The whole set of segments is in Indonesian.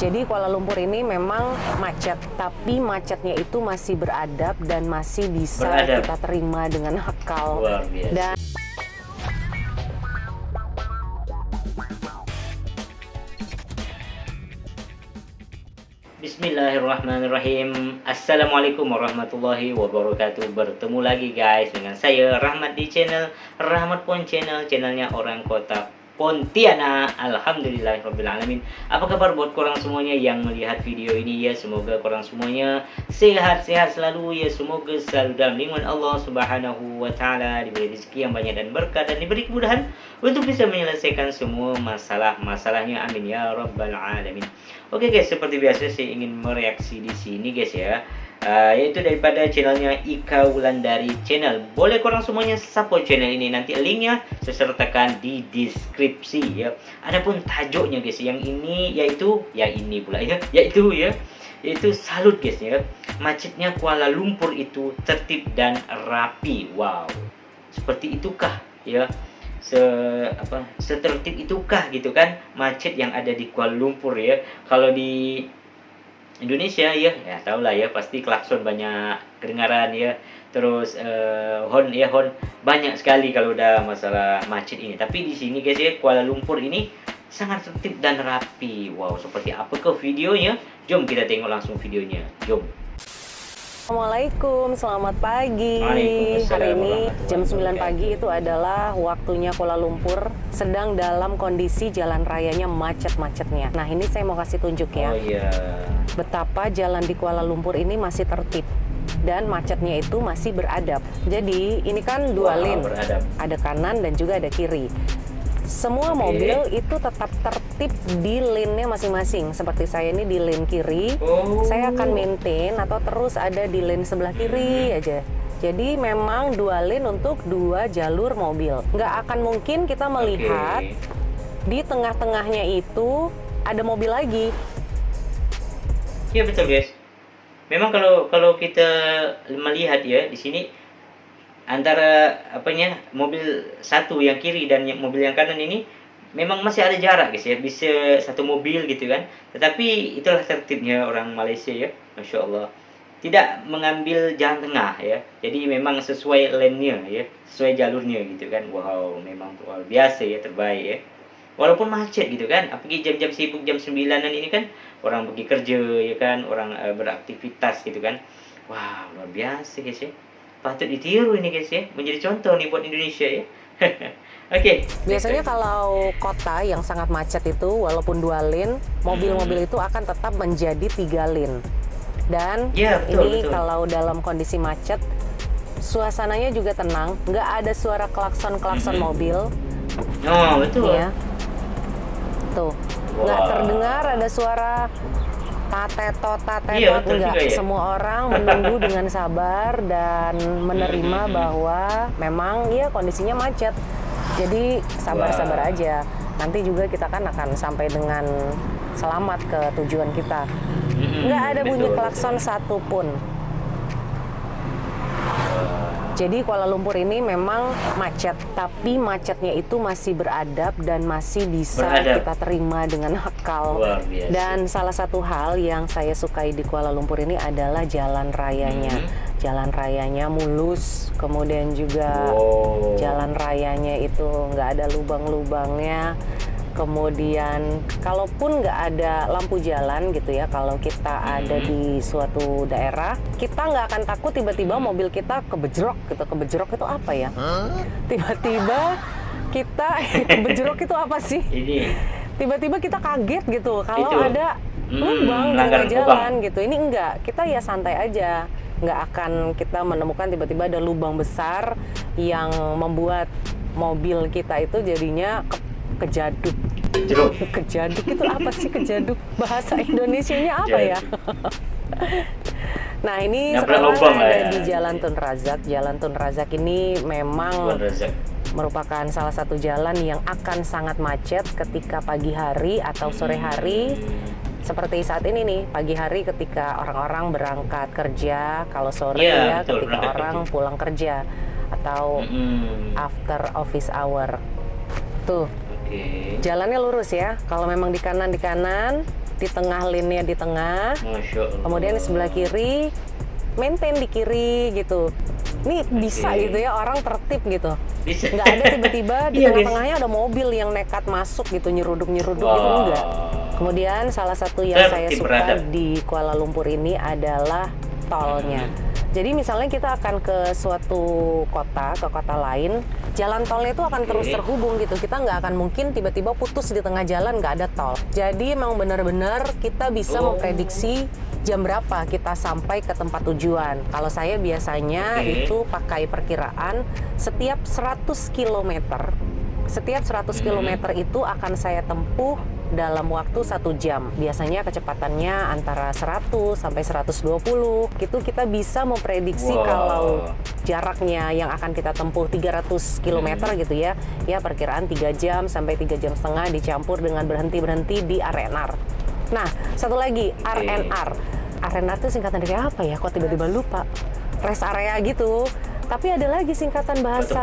Jadi Kuala Lumpur ini memang macet, tapi macetnya itu masih beradab dan masih bisa kita terima dengan akal. Luar biasa. Dan Bismillahirrahmanirrahim. Assalamualaikum warahmatullahi wabarakatuh. Bertemu lagi guys dengan saya Rahmat di channel Rahmat Pon Channel, channelnya orang kota Pontianak. Alhamdulillahirrabbilalamin. Apa kabar buat korang semuanya yang melihat video ini ya? Semoga korang semuanya sehat-sehat selalu ya. Semoga selalu dalam lindungan Allah Subhanahu wa taala, diberi rezeki yang banyak dan berkah, dan diberi kemudahan untuk bisa menyelesaikan semua masalah-masalahnya. Amin ya rabbal alamin. Oke guys, seperti biasa saya ingin mereaksi di sini guys ya. Yaitu daripada channelnya Ika Wulandari Channel. Boleh korang semuanya support channel ini, nanti linknya saya sertakan di deskripsi ya. Adapun tajuknya guys, yang ini yaitu salut guys ya. Macetnya Kuala Lumpur itu tertib dan rapi. Wow, seperti itukah ya? Setertib itukah gitu kan macet yang ada di Kuala Lumpur ya. Kalau di Indonesia ya tahulah ya, pasti klakson banyak kedengaran ya, terus horn banyak sekali kalau udah masalah macet ini. Tapi di sini guys ya, Kuala Lumpur ini sangat tertib dan rapi. Wow, seperti apa ke videonya? Jom kita tengok langsung videonya. Jom. Assalamualaikum, selamat pagi. Hari ini jam 9 pagi itu adalah waktunya Kuala Lumpur sedang dalam kondisi jalan rayanya macet-macetnya. Nah, ini saya mau kasih tunjuk ya. Oh iya. Betapa jalan di Kuala Lumpur ini masih tertib dan macetnya itu masih beradab. Jadi, ini kan dua lane. Ada kanan dan juga ada kiri. Semua mobil itu tetap tertib di lane-nya masing-masing. Seperti saya ini di lane kiri, saya akan maintain atau terus ada di lane sebelah kiri aja. Jadi memang dua lane untuk dua jalur mobil. Nggak akan mungkin kita melihat di tengah-tengahnya itu ada mobil lagi. Iya betul guys. Memang kalau kita melihat ya di sini, antara mobil satu yang kiri dan mobil yang kanan ini memang masih ada jarak guys ya, bisa satu mobil gitu kan. Tetapi itulah tertibnya orang Malaysia ya, Masya Allah, tidak mengambil jalan tengah ya. Jadi memang sesuai lane-nya ya, sesuai jalurnya gitu kan. Wow, memang luar biasa ya, terbaik ya. Walaupun macet gitu kan, apalagi jam-jam sibuk, jam 9-an ini kan, orang pergi kerja ya kan, orang beraktivitas gitu kan. Wow, luar biasa guys ya. Patut ditiru ini guys ya, menjadi contoh nih buat Indonesia ya. Oke. Biasanya kalau kota yang sangat macet itu, walaupun dua lane, mobil-mobil itu akan tetap menjadi 3 lane. Dan betul. Kalau dalam kondisi macet, suasananya juga tenang, nggak ada suara klakson mobil. Oh betul. Ya. Tuh, nggak terdengar ada suara tatetot enggak. Ya? Semua orang menunggu dengan sabar dan menerima bahwa memang ya kondisinya macet. Jadi sabar-sabar aja. Nanti juga kita kan akan sampai dengan selamat ke tujuan kita. Nggak ada bunyi klakson satupun. Jadi Kuala Lumpur ini memang macet, tapi macetnya itu masih beradab dan masih bisa kita terima dengan akal. Dan salah satu hal yang saya sukai di Kuala Lumpur ini adalah jalan rayanya. Jalan rayanya mulus, kemudian juga jalan rayanya itu nggak ada lubang-lubangnya. Kemudian kalaupun nggak ada lampu jalan gitu ya, kalau kita ada di suatu daerah, kita nggak akan takut tiba-tiba mobil kita kebejrok gitu. Kebejrok itu apa ya? Tiba-tiba kita kebejrok itu apa sih? Tiba-tiba kita kaget gitu kalau ada lubang di tengah jalan gitu. Ini enggak, kita ya santai aja. Nggak akan kita menemukan tiba-tiba ada lubang besar yang membuat mobil kita itu jadinya kejaduk. Kejaduk itu apa sih kejaduk? Bahasa Indonesianya apa ya? Nah ini sekarang ada di Jalan Tun Razak. Jalan Tun Razak ini memang merupakan salah satu jalan yang akan sangat macet ketika pagi hari atau sore hari. Seperti saat ini nih, pagi hari ketika orang-orang berangkat kerja, kalau sore ketika orang pulang kerja atau after office hour. Tuh. Jalannya lurus ya. Kalau memang di kanan, di tengah lane-nya di tengah. Masya Allah. Kemudian di sebelah kiri maintain di kiri gitu. Ini bisa gitu ya, orang tertib gitu. Bisa. Nggak ada tiba-tiba di Iya, tengah-tengahnya ada mobil yang nekat masuk gitu, nyeruduk-nyeruduk gitu, enggak. Kemudian salah satu yang saya Tertib suka beradab. di Kuala Lumpur ini adalah tolnya. Jadi misalnya kita akan ke suatu kota, ke kota lain, jalan tolnya itu akan terus terhubung gitu. Kita nggak akan mungkin tiba-tiba putus di tengah jalan nggak ada tol. Jadi emang benar-benar kita bisa memprediksi jam berapa kita sampai ke tempat tujuan. Kalau saya biasanya itu pakai perkiraan setiap 100 km. Setiap 100 km itu akan saya tempuh dalam waktu 1 jam. Biasanya kecepatannya antara 100 sampai 120. Itu kita bisa memprediksi kalau jaraknya yang akan kita tempuh 300 km gitu ya. Ya perkiraan 3 jam sampai 3 jam setengah dicampur dengan berhenti-berhenti di RNR. Nah, satu lagi RNR. RNR itu singkatan dari apa ya? Kok tiba-tiba lupa? Rest area gitu. Tapi ada lagi singkatan bahasa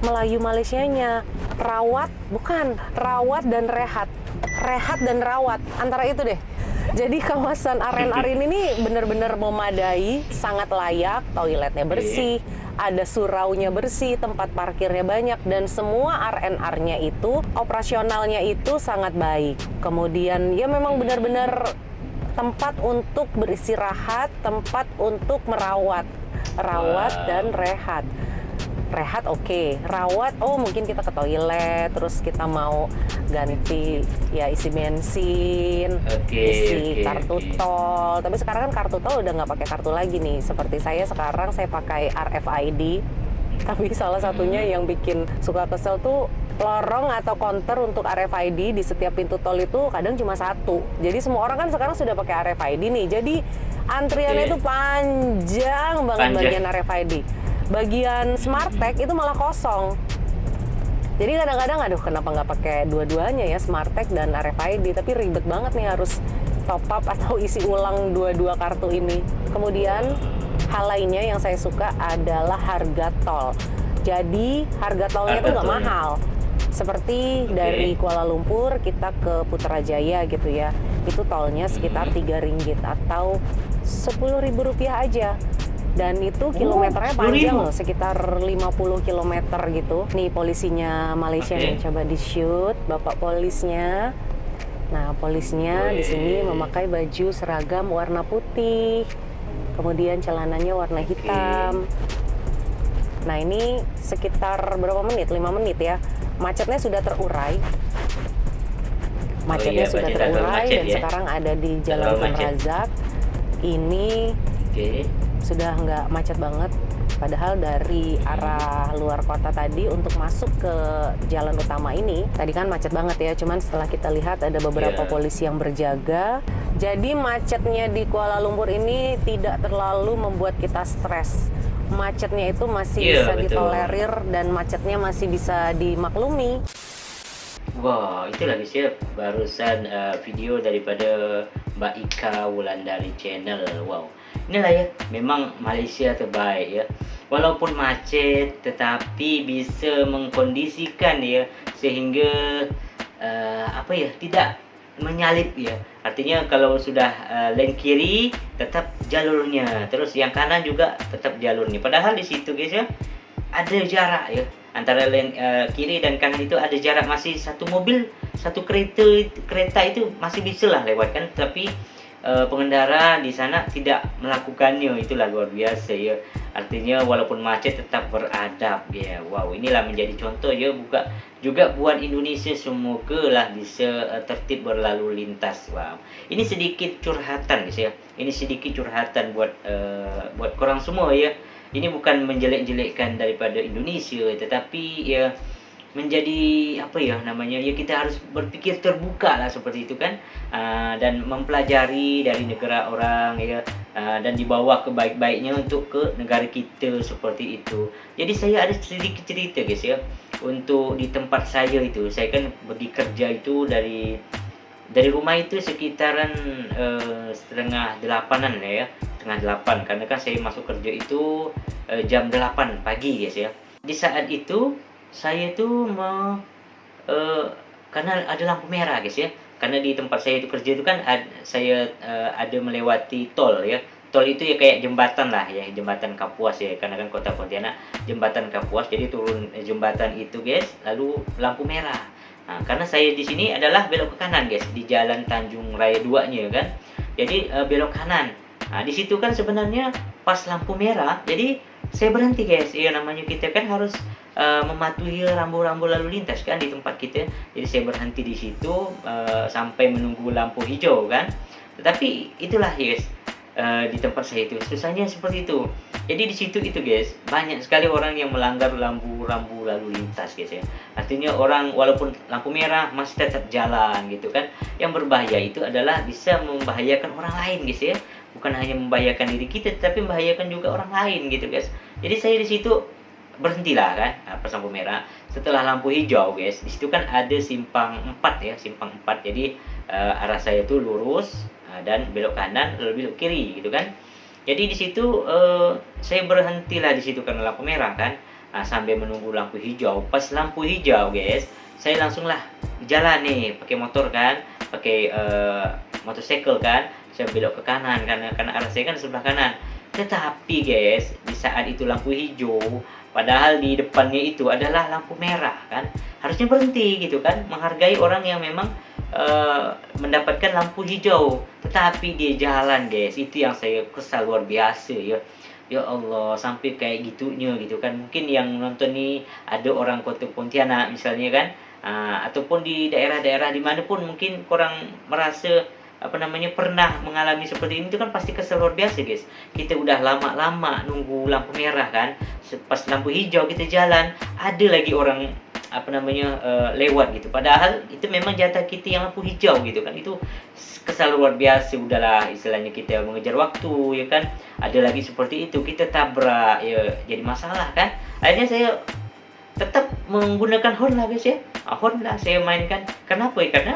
Melayu Malaysianya. Rawat, bukan. Rawat dan rehat. Rehat dan rawat. Antara itu deh. Jadi kawasan RNR ini nih benar-benar memadai, sangat layak, toiletnya bersih, ada suraunya bersih, tempat parkirnya banyak, dan semua RNR-nya itu, operasionalnya itu sangat baik. Kemudian ya memang benar-benar tempat untuk beristirahat, tempat untuk merawat dan rehat. Rehat oke. Rawat, oh mungkin kita ke toilet, terus kita mau ganti ya isi bensin, isi kartu tol. Tapi sekarang kan kartu tol udah nggak pakai kartu lagi nih. Seperti saya sekarang saya pakai RFID. Tapi salah satunya yang bikin suka kesel tuh lorong atau counter untuk RFID di setiap pintu tol itu kadang cuma satu. Jadi semua orang kan sekarang sudah pakai RFID nih. Jadi antriannya itu panjang banget bagian RFID. Bagian Smartech itu malah kosong. Jadi kadang-kadang aduh kenapa nggak pakai dua-duanya ya, Smartech dan RFID, tapi ribet banget nih harus top up atau isi ulang dua-dua kartu ini. Kemudian hal lainnya yang saya suka adalah harga tol. Jadi harga tolnya itu nggak mahal. Seperti dari Kuala Lumpur kita ke Putrajaya gitu ya, itu tolnya sekitar Rp3 atau Rp10.000 aja. Dan itu kilometernya panjang loh, sekitar 50 km gitu. Nih polisinya Malaysia nih, coba di shoot bapak polisnya. Nah polisnya di sini memakai baju seragam warna putih, kemudian celananya warna hitam. Nah ini sekitar berapa menit? 5 menit ya. Macetnya sudah terurai. Macetnya sudah terurai dan sekarang ada di Jalan Tun Razak. Ini sudah nggak macet banget. Padahal dari arah luar kota tadi untuk masuk ke jalan utama ini, tadi kan macet banget ya. Cuman setelah kita lihat ada beberapa polisi yang berjaga. Jadi macetnya di Kuala Lumpur ini tidak terlalu membuat kita stres. Macetnya itu masih bisa ditolerir dan macetnya masih bisa dimaklumi. Wow, itulah guys ya, barusan video daripada Mbak Ika Wulandari Channel. Wow, inilah ya, memang Malaysia terbaik ya. Walaupun macet, tetapi bisa mengkondisikan ya, sehingga tidak menyalip ya. Artinya kalau sudah lane kiri tetap jalurnya, terus yang kanan juga tetap jalurnya. Padahal di situ guys ya, ada jarak ya. Antara lane kiri dan kanan itu ada jarak, masih satu mobil, satu kereta itu masih bisa lah lewat kan, tapi pengendara di sana tidak melakukannya. Itulah luar biasa ya. Artinya walaupun macet tetap beradab ya. Wow, inilah menjadi contoh ya juga buat Indonesia, semoga lah bisa tertib berlalu lintas. Wow, ini sedikit curhatan guys ya. Ini sedikit curhatan buat korang semua ya. Ini bukan menjelek-jelekkan daripada Indonesia, tetapi ya menjadi ya kita harus berpikir terbuka lah seperti itu kan, dan mempelajari dari negara orang ya, dan dibawa ke baik-baiknya untuk ke negara kita seperti itu. Jadi saya ada sedikit cerita guys ya, untuk di tempat saya itu, saya kan pergi kerja itu dari rumah itu sekitaran 7:30 ya, 7:30, karena kan saya masuk kerja itu jam 8 pagi guys ya. Di saat itu saya tuh karena ada lampu merah guys ya, karena di tempat saya itu kerja itu kan saya ada melewati tol ya. Tol itu ya kayak jembatan lah ya, jembatan Kapuas ya, karena kan kota Pontianak jembatan Kapuas. Jadi turun jembatan itu guys, lalu lampu merah. Nah, karena saya di sini adalah belok ke kanan guys, di Jalan Tanjung Raya 2-nya kan. Jadi belok kanan. Nah, di situ kan sebenarnya pas lampu merah, jadi saya berhenti guys. Ya namanya kita kan harus mematuhi rambu-rambu lalu lintas kan di tempat kita. Jadi saya berhenti di situ sampai menunggu lampu hijau kan. Tetapi itulah guys, di tempat saya itu susahnya seperti itu. Jadi di situ itu guys, banyak sekali orang yang melanggar rambu-rambu lalu lintas guys ya. Artinya orang walaupun lampu merah masih tetap jalan gitu kan. Yang berbahaya itu adalah bisa membahayakan orang lain guys ya. Bukan hanya membahayakan diri kita, tapi membahayakan juga orang lain gitu guys. Jadi saya di situ berhentilah kan pas lampu merah. Setelah lampu hijau guys, di situ kan ada simpang 4 ya, simpang 4. Jadi arah saya itu lurus dan belok kanan lalu belok kiri gitu kan. Jadi di situ saya berhentilah di situ karena lampu merah kan. Sambil menunggu lampu hijau. Pas lampu hijau guys, saya langsunglah jalan nih pakai motor kan, pakai motorcycle kan. Saya belok ke kanan karena arah saya kan sebelah kanan. Tetapi guys, di saat itu lampu hijau, padahal di depannya itu adalah lampu merah kan. Harusnya berhenti gitu kan, menghargai orang yang memang mendapatkan lampu hijau. Tetapi dia jalan guys, itu yang saya kesal luar biasa ya. Ya Allah, sampai kayak gitunya gitu kan. Mungkin yang nonton nih ada orang kota Pontianak misalnya kan, ataupun di daerah-daerah dimanapun mungkin kurang merasa pernah mengalami seperti ini, itu kan pasti kesel luar biasa guys. Kita udah lama-lama nunggu lampu merah kan, pas lampu hijau kita jalan, ada lagi orang lewat gitu, padahal itu memang jatah kita yang lampu hijau gitu kan. Itu kesal luar biasa. Udahlah, istilahnya kita mengejar waktu ya kan, ada lagi seperti itu kita tabrak ya, jadi masalah kan. Akhirnya saya tetap menggunakan horn lah guys ya, horn lah saya mainkan. Kenapa ya? Karena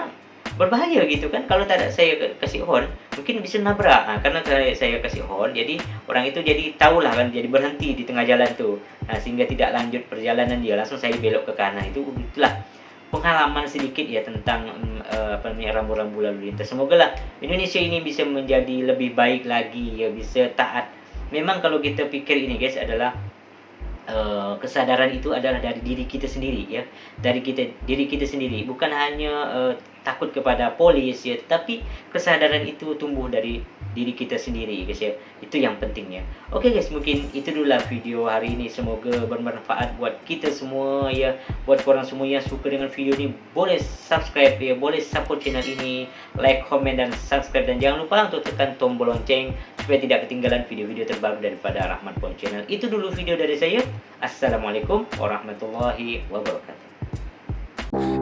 berbahaya gitu kan, kalau tidak saya kasih horn mungkin bisa nabrak. Karena saya kasih horn, jadi orang itu jadi tahulah kan, jadi berhenti di tengah jalan tuh. Sehingga tidak lanjut perjalanan dia, langsung saya belok ke kanan. Itulah pengalaman sedikit ya tentang rambu-rambu lalu lintas. Semoga lah Indonesia ini bisa menjadi lebih baik lagi ya, bisa taat. Memang kalau kita pikir ini guys adalah kesadaran itu adalah dari diri kita sendiri ya, dari diri kita sendiri, bukan hanya takut kepada polis ya, tapi kesadaran itu tumbuh dari diri kita sendiri guys ya. Itu yang pentingnya. Oke guys, mungkin itu dulu lah video hari ini. Semoga bermanfaat buat kita semua ya. Buat korang semua yang suka dengan video ini, boleh subscribe ya, boleh support channel ini, like, komen, dan subscribe. Dan jangan lupa untuk tekan tombol lonceng supaya tidak ketinggalan video-video terbaru daripada Rahmat Pon Channel. Itu dulu video dari saya. Assalamualaikum warahmatullahi wabarakatuh.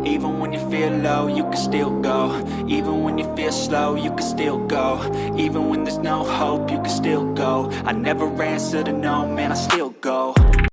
Even when you feel low, you can still go. Even when you feel slow, you can still go. Even when there's no hope, you can still go. I never answer to no, man, I still go.